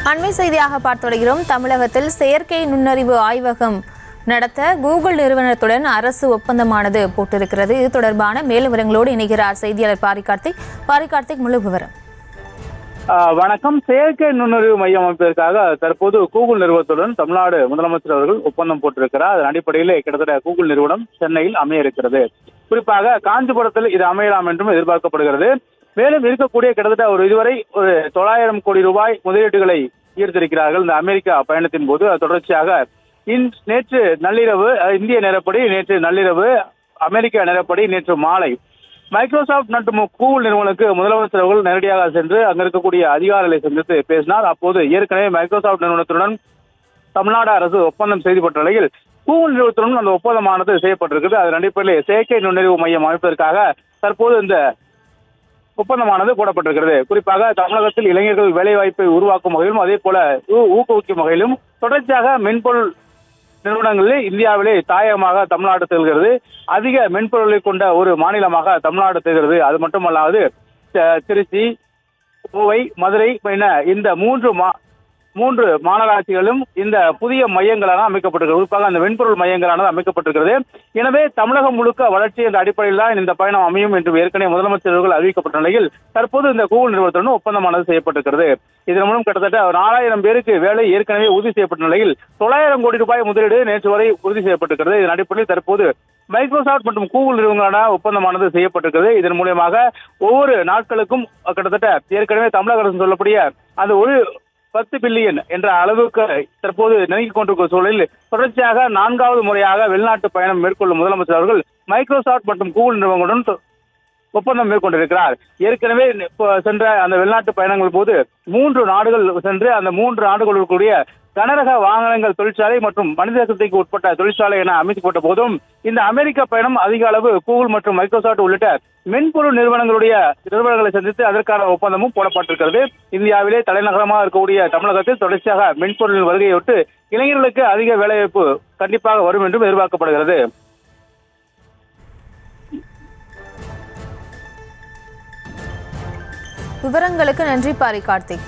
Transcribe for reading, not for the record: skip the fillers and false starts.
அண்மை செய்தியாக பார்த்துடைகிறோம். தமிழகத்தில் செயற்கை நுண்ணறிவு ஆய்வகம் நடத்த கூகுள் நிறுவனத்துடன் அரசு ஒப்பந்தமானது போட்டிருக்கிறது. இது தொடர்பான மேலும் விவரங்களோடு இணைகிறார் செய்தியாளர் பாரிகார்த்திக். முழு விவரம். வணக்கம். செயற்கை நுண்ணறிவு மையம் அமைப்பதற்காக தற்போது கூகுள் நிறுவனத்துடன் தமிழ்நாடு முதலமைச்சர் அவர்கள் ஒப்பந்தம் போட்டிருக்கிறார். அதன் அடிப்படையில் கிட்டத்தட்ட கூகுள் நிறுவனம் சென்னையில் அமைய இருக்கிறது. குறிப்பாக காஞ்சிபுரத்தில் இது அமையலாம் என்றும் எதிர்பார்க்கப்படுகிறது. மேலும் இருக்கக்கூடிய கிட்டத்தட்ட இதுவரை 900 கோடி ரூபாய் முதலீடுகளை ஈர்த்திருக்கிறார்கள் இந்த அமெரிக்கா பயணத்தின் போது. தொடர்ச்சியாக நேற்று நள்ளிரவு இந்திய நேரப்படி, நேற்று நள்ளிரவு அமெரிக்கா நேரப்படி நேற்று மாலை மைக்ரோசாப்ட் மற்றும் கூகுள் நிறுவனங்களுக்கு முதலமைச்சர் அவர்கள் நேரடியாக சென்று அங்க இருக்கக்கூடிய அதிகாரிகளை சந்தித்து பேசினார். அப்போது ஏற்கனவே மைக்ரோசாப்ட் நிறுவனத்துடன் தமிழ்நாடு அரசு ஒப்பந்தம் செய்யப்பட்ட நிலையில் கூகுள் நிறுவனத்துடன் அந்த ஒப்பந்தமானது செய்யப்பட்டிருக்கிறது. அதன் அடிப்படையில் செயற்கை நுண்ணறிவு மையம் அமைப்பதற்காக தற்போது இந்த ஒப்பந்தமானது போடப்பட்டிருக்கிறது. குறிப்பாக தமிழகத்தில் இளைஞர்கள் வேலைவாய்ப்பை உருவாக்கும் வகையிலும் அதே போல ஊக்குவிக்கும் வகையிலும் தொடர்ச்சியாக மென்பொருள் நிறுவனங்களில் இந்தியாவிலே தாயகமாக தமிழ்நாடு திகழ்கிறது. அதிக மென்பொருளை கொண்ட ஒரு மாநிலமாக தமிழ்நாடு திகழ்கிறது. அது மட்டுமல்லாது திருச்சி, கோவை, மதுரை என இந்த மூன்று மாநகராட்சிகளும் இந்த புதிய மையங்களான அமைக்கப்பட்டிருக்கிறது. குறிப்பாக அந்த மென்பொருள் மையங்களானது அமைக்கப்பட்டிருக்கிறது. எனவே தமிழகம் முழுக்க வளர்ச்சி என்ற அடிப்படையில் தான் இந்த பயணம் அமையும் என்று ஏற்கனவே முதலமைச்சர்கள் அறிவிக்கப்பட்ட நிலையில் தற்போது இந்த கூகுள் நிறுவனத்துடன் ஒப்பந்தமானது செய்யப்பட்டிருக்கிறது. இதன் மூலம் கிட்டத்தட்ட 4000 பேருக்கு வேலை ஏற்கனவே உறுதி செய்யப்பட்ட நிலையில் 900 கோடி ரூபாய் முதலீடு நேற்று வரை உறுதி செய்யப்பட்டிருக்கிறது. இதன் அடிப்படையில் தற்போது மைக்ரோசாப்ட் மற்றும் கூகுள் நிறுவனங்களான ஒப்பந்தமானது செய்யப்பட்டிருக்கிறது. இதன் மூலமாக ஒவ்வொரு நாட்களுக்கும் கிட்டத்தட்ட ஏற்கனவே தமிழக அரசு சொல்லக்கூடிய அந்த 10 பில்லியன் என்ற அளவுக்கு தற்போது நெருங்கிக் கொண்டிருக்கும் சூழலில் தொடர்ச்சியாக 4வது முறையாக வெளிநாட்டு பயணம் மேற்கொள்ளும் முதலமைச்சர் அவர்கள் மைக்ரோசாப்ட் மற்றும் கூகுள் நிறுவனங்களுடன் ஒப்பந்தம் மேற்கொண்டிருக்கிறார். ஏற்கனவே சென்ற அந்த வெளிநாட்டு பயணங்கள் போது 3 நாடுகள் சென்று அந்த 3 நாடுகளுக்குரிய கனரக வாகனங்கள் தொழிற்சாலை மற்றும் மனித சக்திக்கு உட்பட்ட தொழிற்சாலை என அமைக்கப்பட்ட போதும் இந்த அமெரிக்க பயணம் அதிக அளவு கூகுள் மற்றும் மைக்ரோசாப்ட் உள்ளிட்ட மென்பொருள் நிறுவனங்களை சந்தித்து அதற்கான ஒப்பந்தமும் போடப்பட்டிருக்கிறது. இந்தியாவிலே தலைநகரமாக இருக்கக்கூடிய தமிழகத்தில் தொடர்ச்சியாக மென்பொருளின் வருகையொட்டு இளைஞர்களுக்கு அதிக வேலைவாய்ப்பு கண்டிப்பாக வரும் என்றும் எதிர்பார்க்கப்படுகிறது. விவரங்களுக்கு நன்றி பாரிகார்த்திக்.